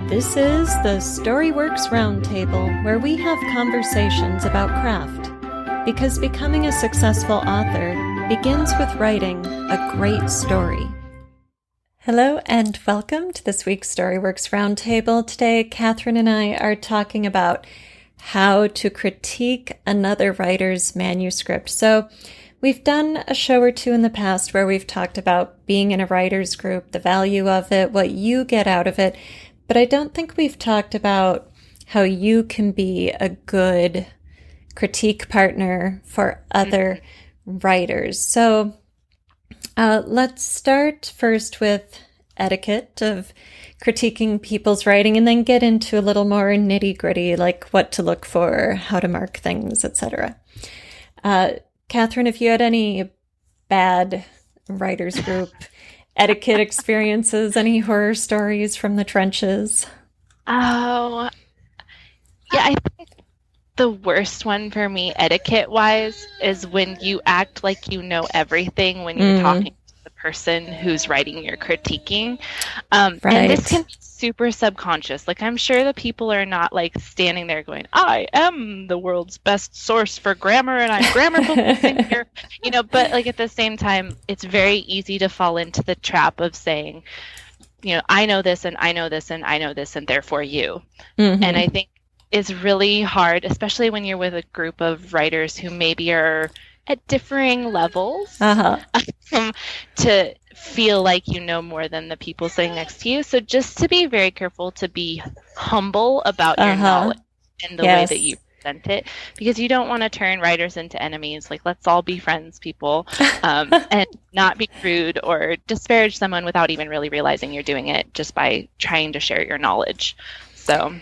This is the Storyworks Roundtable, where we have conversations about craft. Because becoming a successful author begins with writing a great story. Hello and welcome to this week's Storyworks Roundtable. Today, Kathryn and I are talking about how to critique another writer's manuscript. So, we've done a show or two in the past where we've talked about being in a writer's group, the value of it, what you get out of it. But I don't think we've talked about how you can be a good critique partner for other writers. So let's start first with etiquette of critiquing people's writing and then get into a little more nitty-gritty, like what to look for, how to mark things, etc. Kathryn, if you had any bad writers group etiquette experiences, any horror stories from the trenches? Oh, yeah, I think the worst one for me, etiquette-wise, is when you act like you know everything when you're talking to the person who's writing your critiquing. And this can be super subconscious. Like, I'm sure the people are not, like, standing there going, I am the world's best source for grammar, and I'm grammatical thinker, but, like, at the same time, it's very easy to fall into the trap of saying, I know this, and I know this, and I know this, and therefore you. And I think it's really hard, especially when you're with a group of writers who maybe are at differing levels, to feel like you know more than the people sitting next to you. So just to be very careful to be humble about your knowledge and the way that you present it, because you don't want to turn writers into enemies. Like, let's all be friends, people, and not be rude or disparage someone without even really realizing you're doing it just by trying to share your knowledge. So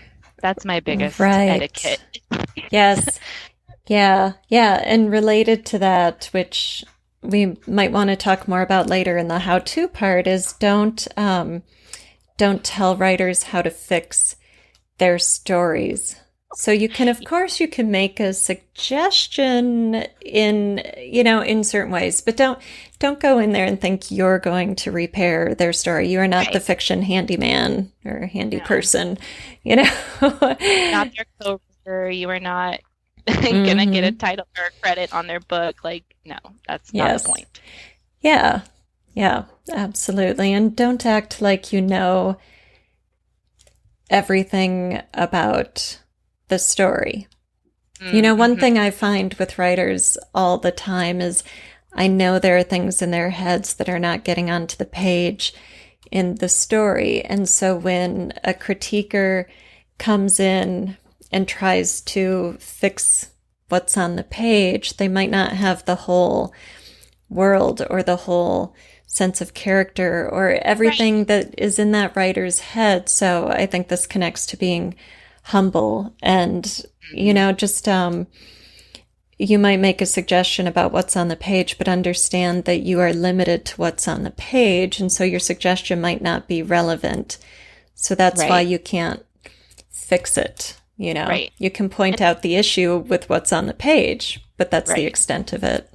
that's my biggest etiquette. Yes. Yeah. And related to that, which we might want to talk more about later in the how-to part, is don't tell writers how to fix their stories. So you can, of course, you can make a suggestion in certain ways, but don't go in there and think you're going to repair their story. You are not the fiction handyman or handy person, Not their co-writer. You are not going to get a title or a credit on their book. Like, no, that's not the point. Yeah, absolutely. And don't act like you know everything about the story. One thing I find with writers all the time is I know there are things in their heads that are not getting onto the page in the story. And so when a critiquer comes in and tries to fix what's on the page, they might not have the whole world or the whole sense of character or everything that is in that writer's head. So I think this connects to being humble and, just you might make a suggestion about what's on the page, but understand that you are limited to what's on the page. And so your suggestion might not be relevant. So that's why you can't fix it. You can point out the issue with what's on the page, but that's the extent of it.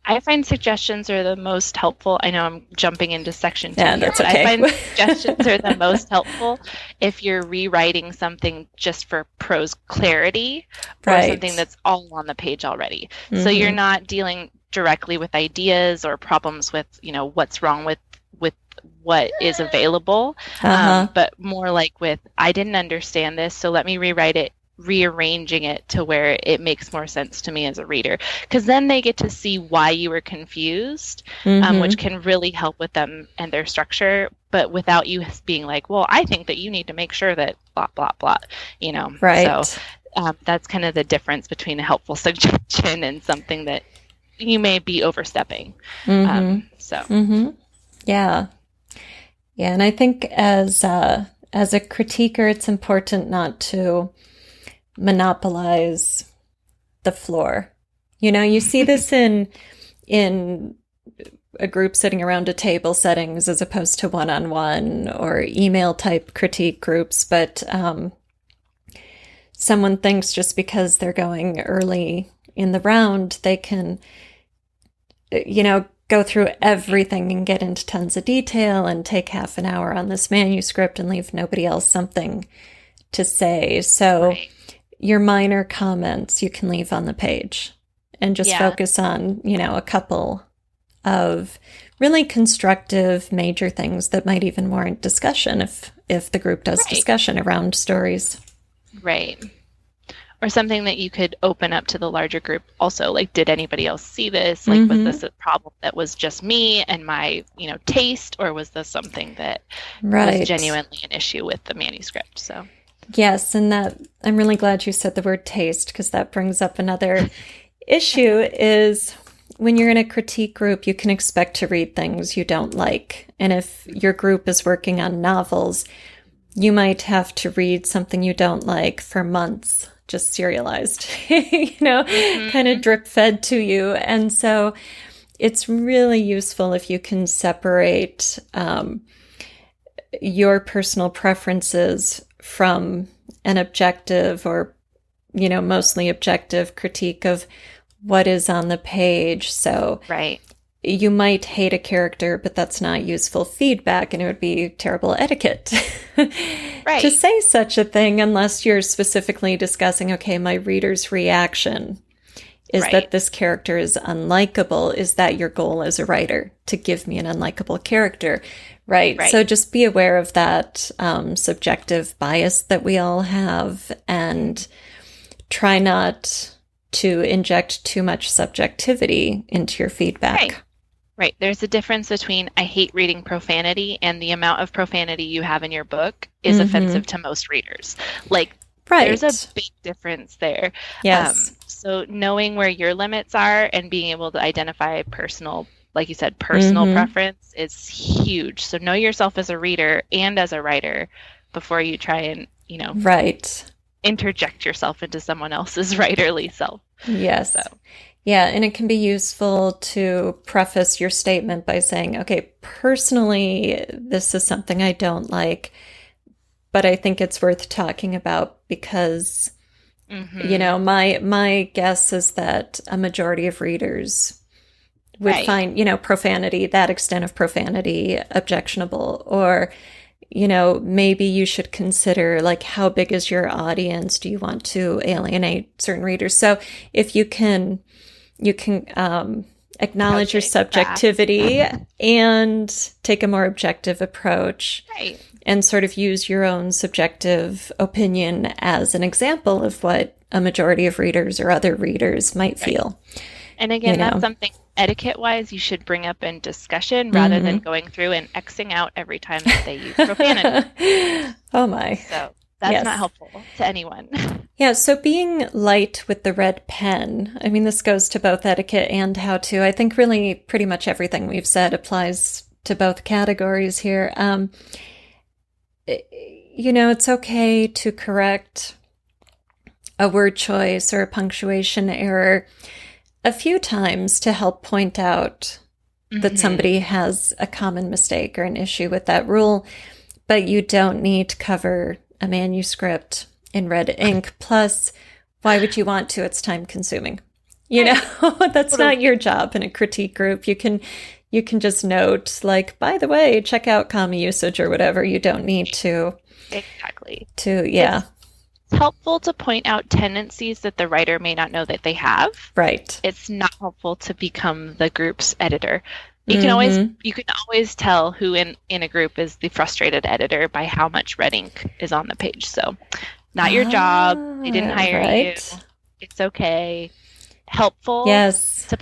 I find suggestions are the most helpful. I know I'm jumping into section 2 here, that's okay. I find suggestions are the most helpful if you're rewriting something just for prose clarity or something that's all on the page already. So you're not dealing directly with ideas or problems with, what's wrong with what is available, but more like with, I didn't understand this, so let me rewrite it, rearranging it to where it makes more sense to me as a reader, because then they get to see why you were confused, which can really help with them and their structure, but without you being like, well, I think that you need to make sure that blah blah blah, so that's kind of the difference between a helpful suggestion and something that you may be overstepping. Yeah, and I think as a critiquer, it's important not to monopolize the floor. You see this in a group sitting around a table settings as opposed to one-on-one or email type critique groups. But someone thinks just because they're going early in the round, they can go through everything and get into tons of detail and take half an hour on this manuscript and leave nobody else something to say. So your minor comments you can leave on the page and just focus on, a couple of really constructive major things that might even warrant discussion if the group does discussion around stories. Right. Or something that you could open up to the larger group also, like, did anybody else see this? Like, was this a problem that was just me and my, taste, or was this something that was genuinely an issue with the manuscript? So, yes, and that I'm really glad you said the word taste, because that brings up another issue is when you're in a critique group, you can expect to read things you don't like. And if your group is working on novels, you might have to read something you don't like for months, just serialized, kind of drip fed to you. And so it's really useful if you can separate your personal preferences from an objective or, mostly objective critique of what is on the page. So you might hate a character, but that's not useful feedback, and it would be terrible etiquette to say such a thing unless you're specifically discussing, okay, my reader's reaction is that this character is unlikable. Is that your goal as a writer, to give me an unlikable character? Right. So just be aware of that subjective bias that we all have, and try not to inject too much subjectivity into your feedback. Right. There's a difference between I hate reading profanity and the amount of profanity you have in your book is offensive to most readers. Like, there's a big difference there. Yes. So knowing where your limits are and being able to identify personal, like you said, personal preference is huge. So know yourself as a reader and as a writer before you try and, interject yourself into someone else's writerly self. Yes. Yeah, and it can be useful to preface your statement by saying, okay, personally, this is something I don't like, but I think it's worth talking about because, my guess is that a majority of readers would find, profanity, that extent of profanity, objectionable, or maybe you should consider, like, how big is your audience? Do you want to alienate certain readers? So if you can acknowledge your subjectivity and take a more objective approach and sort of use your own subjective opinion as an example of what a majority of readers or other readers might feel. And again, that's something etiquette-wise you should bring up in discussion rather than going through and Xing out every time that they use profanity. Oh my. So that's not helpful to anyone. Yeah, so being light with the red pen, I mean, this goes to both etiquette and how to. I think really pretty much everything we've said applies to both categories here. It's okay to correct a word choice or a punctuation error a few times to help point out that somebody has a common mistake or an issue with that rule, but you don't need to cover a manuscript in red ink. Plus, why would you want to? It's time consuming. That's not your job in a critique group. You can just note, like, by the way, check out comma usage or whatever. You don't need to. Exactly. It's helpful to point out tendencies that the writer may not know that they have. Right. It's not helpful to become the group's editor. You can always tell who in a group is the frustrated editor by how much red ink is on the page. So, not your job. They didn't hire you. It's okay. Helpful. Yes. To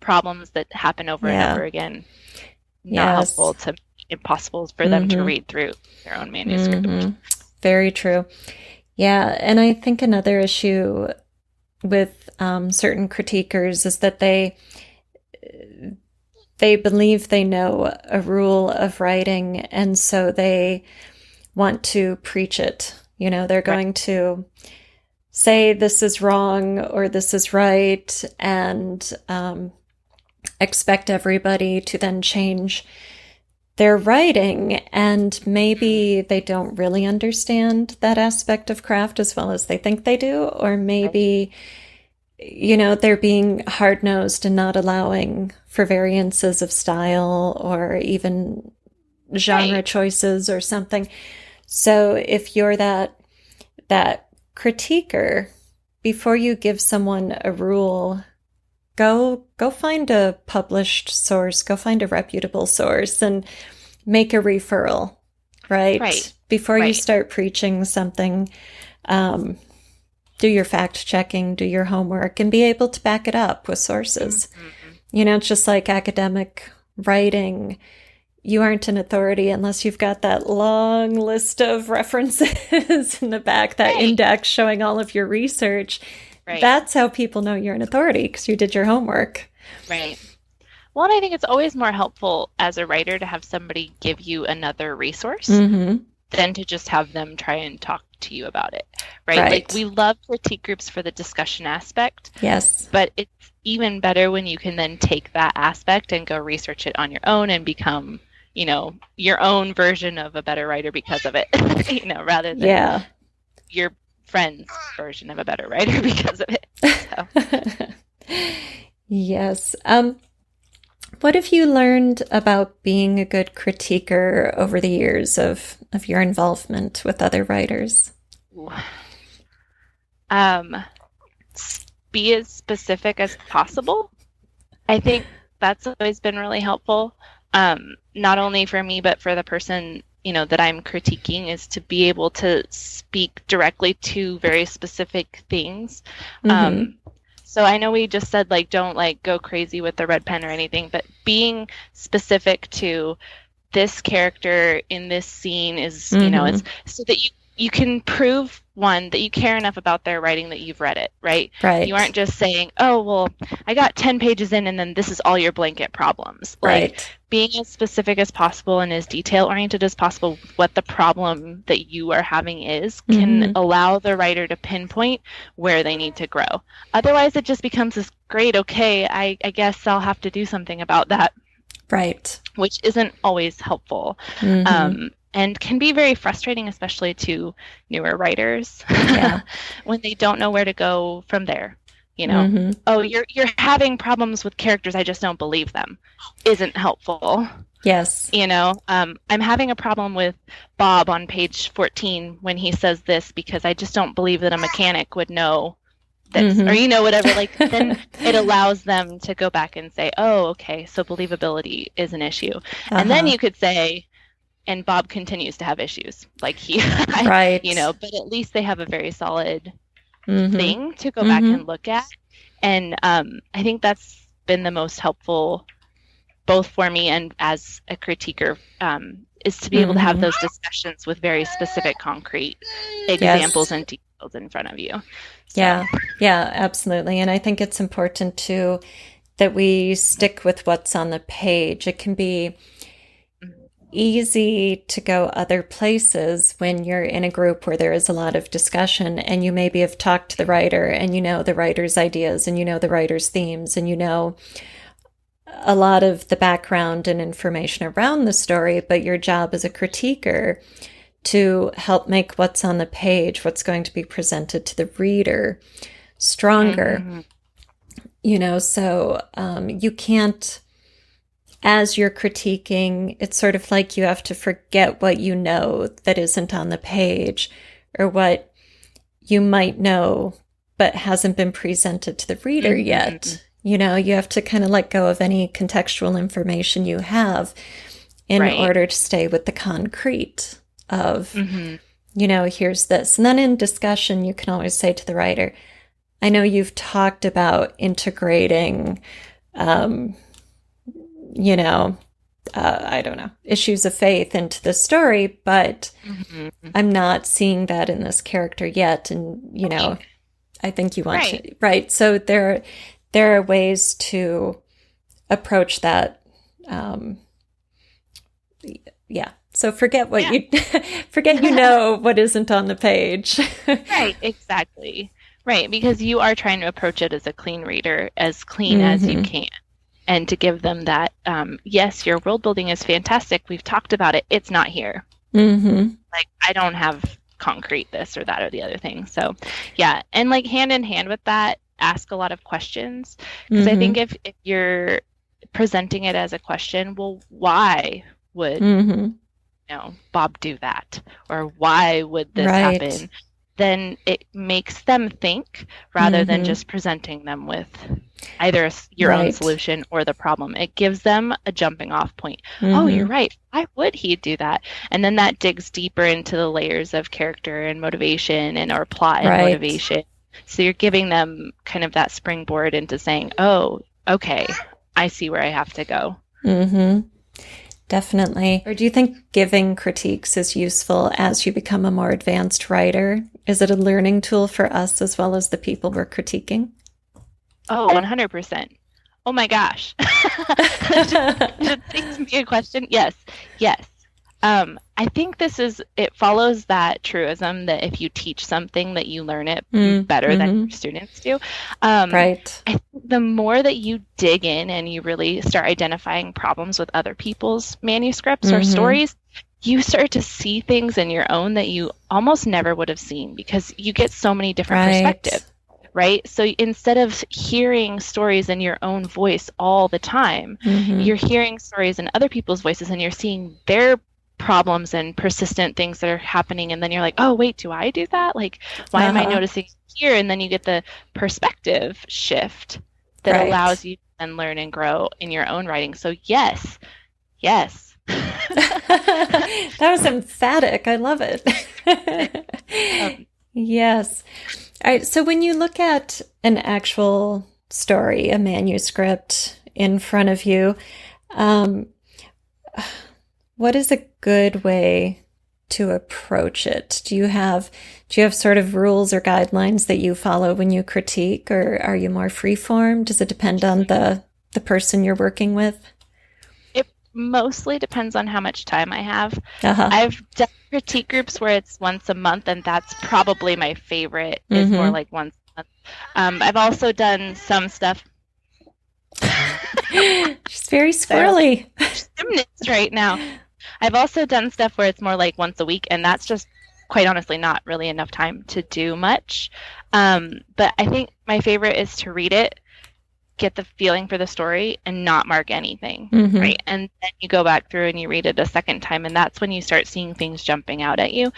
problems that happen over and over again. Not helpful to impossible for them to read through their own manuscript. Very true. Yeah, and I think another issue with certain critiquers is that they believe they know a rule of writing, and so they want to preach it. They're going to say this is wrong or this is right, and expect everybody to then change their writing, and maybe they don't really understand that aspect of craft as well as they think they do, or maybe they're being hard-nosed and not allowing for variances of style or even genre choices or something. So if you're that critiquer, before you give someone a rule, go find a published source, go find a reputable source and make a referral, right? Before you start preaching something, do your fact checking, do your homework, and be able to back it up with sources. It's just like academic writing. You aren't an authority unless you've got that long list of references in the back, that index showing all of your research. That's how people know you're an authority, because you did your homework. Right. Well, and I think it's always more helpful as a writer to have somebody give you another resource than to just have them try and talk to you about it. Right? Like, we love critique groups for the discussion aspect. Yes. But it's even better when you can then take that aspect and go research it on your own and become, your own version of a better writer because of it, rather than your friend's version of a better writer because of it. So. Yes. What have you learned about being a good critiquer over the years of your involvement with other writers? Be as specific as possible. I think that's always been really helpful. Not only for me, but for the person, that I'm critiquing, is to be able to speak directly to very specific things. So I know we just said, don't go crazy with the red pen or anything, but being specific to this character in this scene is, it's so that you can prove, one, that you care enough about their writing that you've read it, right? You aren't just saying, oh, well, I got 10 pages in and then this is all your blanket problems. Being as specific as possible and as detail-oriented as possible with what the problem that you are having is can allow the writer to pinpoint where they need to grow. Otherwise, it just becomes this great, okay, I guess I'll have to do something about that. Right. Which isn't always helpful. And can be very frustrating, especially to newer writers, when they don't know where to go from there. Oh, you're having problems with characters, I just don't believe them, isn't helpful. Yes. I'm having a problem with Bob on page 14 when he says this because I just don't believe that a mechanic would know this, or whatever. Then it allows them to go back and say, oh, okay, so believability is an issue. And then you could say, and Bob continues to have issues, right? But at least they have a very solid thing to go back and look at. And I think that's been the most helpful, both for me and as a critiquer, is to be able to have those discussions with very specific, concrete examples and details in front of you. So. Yeah, absolutely. And I think it's important too that we stick with what's on the page. It can be easy to go other places when you're in a group where there is a lot of discussion and you maybe have talked to the writer and the writer's ideas and the writer's themes and a lot of the background and information around the story, but your job as a critiquer to help make what's on the page, what's going to be presented to the reader, stronger. So you can't, as you're critiquing, it's sort of like you have to forget what you know that isn't on the page, or what you might know but hasn't been presented to the reader yet. You have to kind of let go of any contextual information you have in order to stay with the concrete of, here's this. And then in discussion, you can always say to the writer, I know you've talked about integrating, I don't know, issues of faith into the story, but I'm not seeing that in this character yet. And, I think you want to, right. So there are ways to approach that. So forget what what isn't on the page. Right. Exactly. Right. Because you are trying to approach it as a clean reader, as clean as you can. And to give them that, yes, your world building is fantastic. We've talked about it. It's not here. I don't have concrete this or that or the other thing. So, yeah. And hand in hand with that, ask a lot of questions. Because I think if you're presenting it as a question, well, why would Bob do that? Or why would this happen? Then it makes them think rather than just presenting them with either your own solution or the problem. It gives them a jumping off point. Oh, you're right. Why would he do that? And then that digs deeper into the layers of character and motivation or plot and motivation. So you're giving them kind of that springboard into saying, oh, okay, I see where I have to go. Definitely. Or do you think giving critiques is useful as you become a more advanced writer? Is it a learning tool for us as well as the people we're critiquing? Oh, 100%. Oh my gosh. Should things be a question? Yes. I think it follows that truism that if you teach something that you learn it better than your students do. I think the more that you dig in and you really start identifying problems with other people's manuscripts or stories, you start to see things in your own that you almost never would have seen because you get so many different perspectives. Right? So instead of hearing stories in your own voice all the time, you're hearing stories in other people's voices and you're seeing their problems and persistent things that are happening. And then you're like, oh, wait, do I do that? Like, why am I noticing here? And then you get the perspective shift that allows you to then learn and grow in your own writing. So yes. That was emphatic. I love it. Yes. All right. So when you look at an actual story, a manuscript in front of you, what is a good way to approach it? Do you have sort of rules or guidelines that you follow when you critique, or are you more free-form? Does it depend on the person you're working with? It mostly depends on how much time I have. I've done critique groups where it's once a month, and that's probably my favorite, is more like once a month. I've also done some stuff. She's very squirrely. Gymnast right now. I've also done stuff where it's more like once a week, and that's just quite honestly not really enough time to do much. But I think my favorite is to read it, get the feeling for the story, and not mark anything, right? And then you go back through and you read it a second time, and that's when you start seeing things jumping out at you.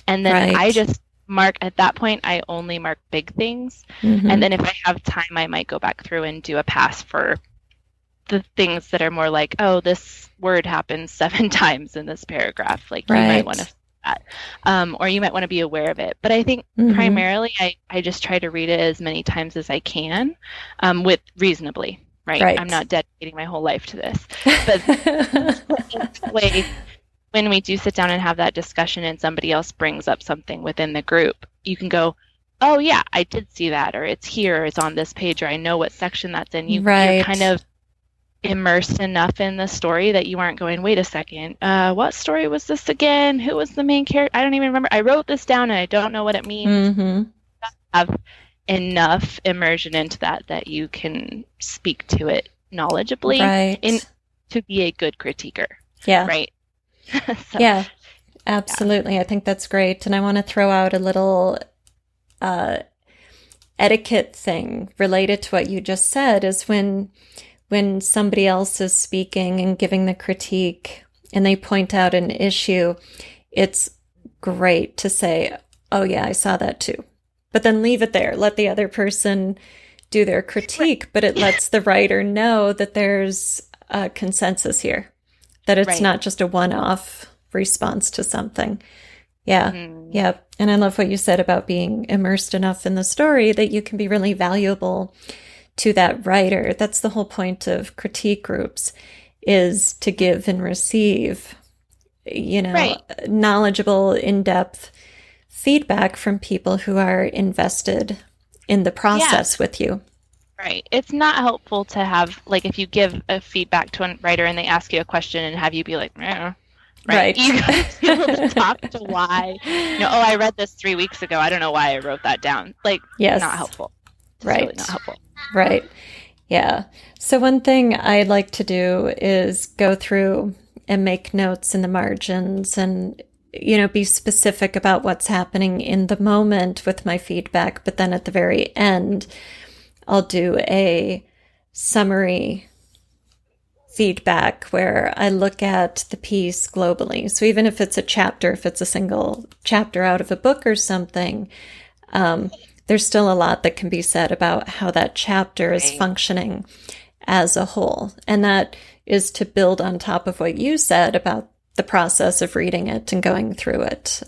And then I just mark, at that point, I only mark big things. And then if I have time, I might go back through and do a pass for the things that are more like, oh, this word happens 7 times in this paragraph. Like, you might want to that. Or you might want to be aware of it. But I think primarily I just try to read it as many times as I can, with reasonably, right? I'm not dedicating my whole life to this. But that way, when we do sit down and have that discussion and somebody else brings up something within the group, you can go, oh yeah, I did see that, or it's here, or it's on this page, or I know what section that's in. You're kind of immersed enough in the story that you aren't going, wait a second, what story was this again? Who was the main character? I don't even remember. I wrote this down and I don't know what it means. Have enough immersion into that you can speak to it knowledgeably to be a good critiquer. Right? Absolutely. I think that's great. And I want to throw out a little etiquette thing related to what you just said, is when somebody else is speaking and giving the critique and they point out an issue, it's great to say, oh yeah, I saw that too. But then leave it there. Let the other person do their critique, but it lets the writer know that there's a consensus here, that it's not just a one-off response to something. And I love what you said about being immersed enough in the story that you can be really valuable to that writer. That's the whole point of critique groups, is to give and receive, knowledgeable, in-depth feedback from people who are invested in the process with you. Right. It's not helpful to have, like, if you give a feedback to a writer and they ask you a question and have you be like, right. You got to be able to talk to why, I read this 3 weeks ago. I don't know why I wrote that down. Like, not helpful. It's really not helpful. Right. Yeah. So one thing I'd like to do is go through and make notes in the margins and, be specific about what's happening in the moment with my feedback. But then at the very end, I'll do a summary feedback where I look at the piece globally. So even if it's a chapter, if it's a single chapter out of a book or something, there's still a lot that can be said about how that chapter is functioning as a whole. And that is to build on top of what you said about the process of reading it and going through it.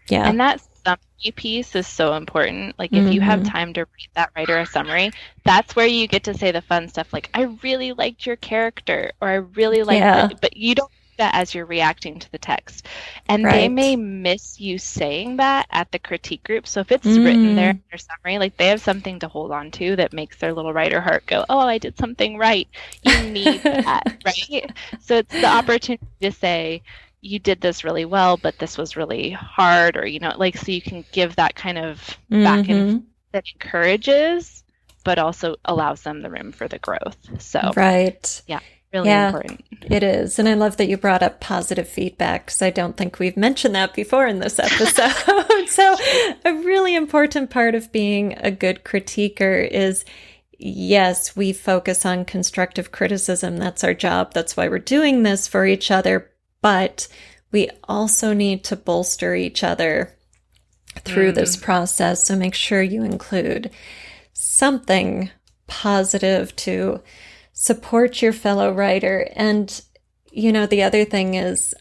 Yeah. And that summary piece is so important. Like if you have time to read that writer a summary, that's where you get to say the fun stuff like, I really liked your character, or I really liked it, but you don't do that as you're reacting to the text. And they may miss you saying that at the critique group. So if it's written there in your summary, like they have something to hold on to that makes their little writer heart go, oh, I did something right. You need that, right? So it's the opportunity to say, you did this really well, but this was really hard, or, like, so you can give that kind of back and that encourages, but also allows them the room for the growth. So, yeah, really important. It is. And I love that you brought up positive feedback, because I don't think we've mentioned that before in this episode. So a really important part of being a good critiquer is, yes, we focus on constructive criticism. That's our job. That's why we're doing this for each other. But we also need to bolster each other through this process. So make sure you include something positive to support your fellow writer. And, the other thing is,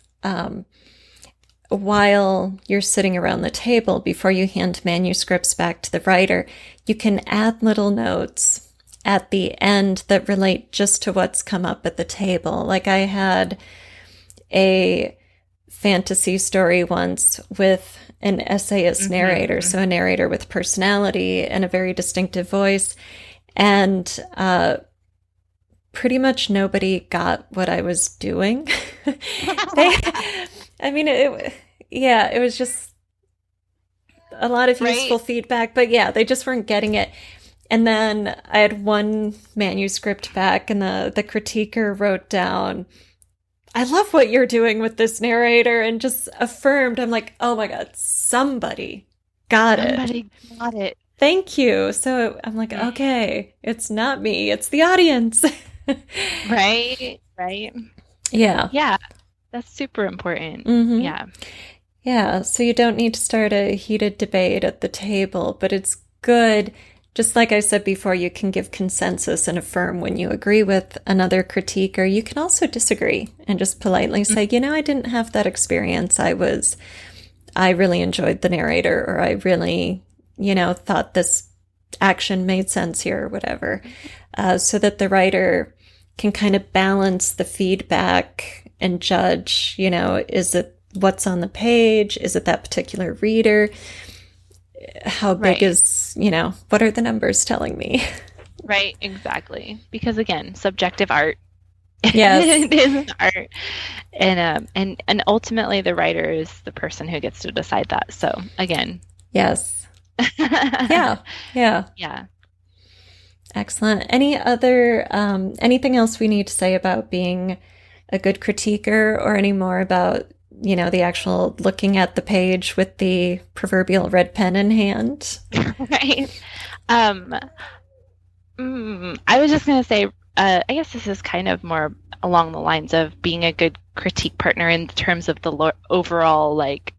while you're sitting around the table before you hand manuscripts back to the writer, you can add little notes at the end that relate just to what's come up at the table. Like I had a fantasy story once with an essayist narrator, so a narrator with personality and a very distinctive voice. And pretty much nobody got what I was doing. It was just a lot of useful feedback, but they just weren't getting it. And then I had one manuscript back, and the critiquer wrote down, I love what you're doing with this narrator, and just affirmed. I'm like, oh my God, somebody got it. Somebody got it. Thank you. So I'm like, okay, it's not me, it's the audience. Right. Yeah. Yeah. That's super important. Yeah. Yeah. So you don't need to start a heated debate at the table, but it's good. Just like I said before, you can give consensus and affirm when you agree with another critiquer. You can also disagree and just politely say, I didn't have that experience. I really enjoyed the narrator, or I really, thought this action made sense here, or whatever. So that the writer can kind of balance the feedback and judge, is it what's on the page? Is it that particular reader? How big is, what are the numbers telling me? Right, exactly. Because again, subjective art. Yes. It is an art. And ultimately the writer is the person who gets to decide that. So again. Yes. Yeah. Excellent. Any other, anything else we need to say about being a good critiquer, or any more about, the actual looking at the page with the proverbial red pen in hand? Right. I was just going to say, I guess this is kind of more along the lines of being a good critique partner in terms of the overall, like,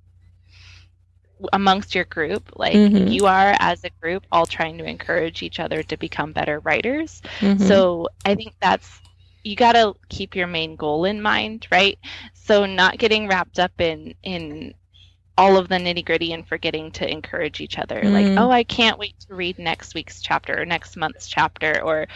amongst your group. Like, you are, as a group, all trying to encourage each other to become better writers. So I think you got to keep your main goal in mind, right? So not getting wrapped up in all of the nitty gritty and forgetting to encourage each other. Like, oh, I can't wait to read next week's chapter or next month's chapter, or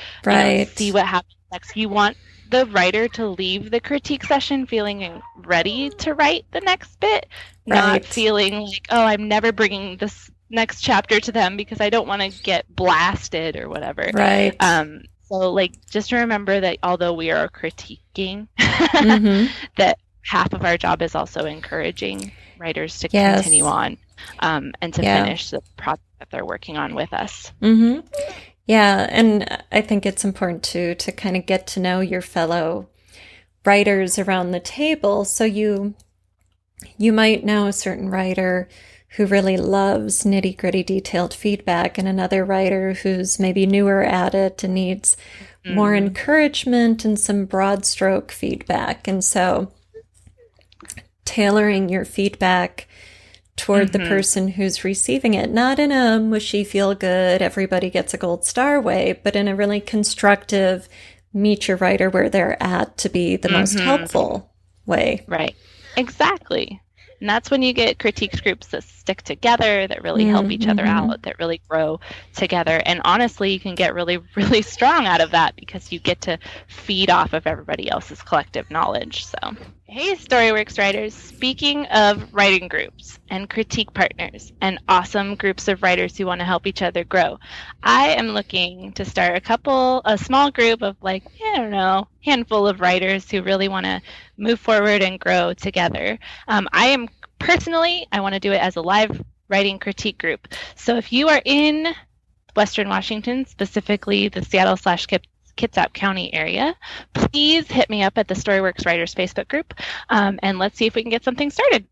see what happens next. You want the writer to leave the critique session feeling ready to write the next bit, not feeling like, oh, I'm never bringing this next chapter to them because I don't want to get blasted or whatever. Right. So, like, just remember that although we are critiquing, that half of our job is also encouraging writers to continue on and to finish the project that they're working on with us. Yeah, and I think it's important, too, to kind of get to know your fellow writers around the table. So you might know a certain writer who really loves nitty-gritty detailed feedback, and another writer who's maybe newer at it and needs more encouragement and some broad stroke feedback. And so tailoring your feedback toward the person who's receiving it, not in a mushy, feel good, everybody gets a gold star way, but in a really constructive, meet your writer where they're at to be the most helpful way. Right. Exactly. And that's when you get critiques groups that stick together, that really help each other out, that really grow together. And honestly, you can get really, really strong out of that because you get to feed off of everybody else's collective knowledge. So, hey, Storyworks writers, speaking of writing groups and critique partners and awesome groups of writers who want to help each other grow, I am looking to start a small group of handful of writers who really want to move forward and grow together. I want to do it as a live writing critique group. So if you are in Western Washington, specifically the Seattle/Kitsap County area, please hit me up at the Storyworks Writers Facebook group, and let's see if we can get something started.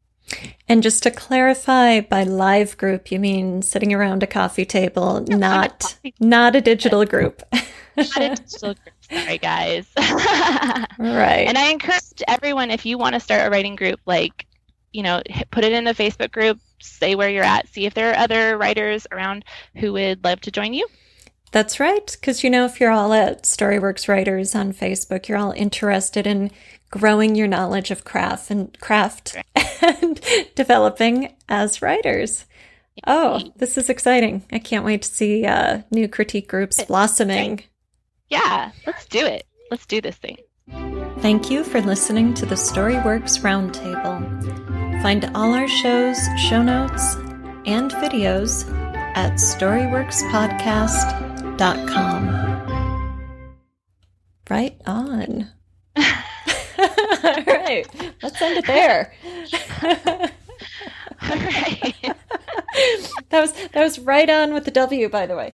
And just to clarify, by live group, you mean sitting around a coffee table, not a digital group. Not a digital group. Sorry, guys. Right. And I encourage everyone, if you want to start a writing group, put it in the Facebook group, say where you're at, see if there are other writers around who would love to join you. That's right. Because, if you're all at Storyworks Writers on Facebook, you're all interested in growing your knowledge of craft and developing as writers. Oh, this is exciting. I can't wait to see new critique groups blossoming. Yeah, let's do it. Let's do this thing. Thank you for listening to the Storyworks Roundtable. Find all our shows, show notes, and videos at storyworkspodcast.com. Right on. All right, let's end it there. All right. That was right on with the W, by the way.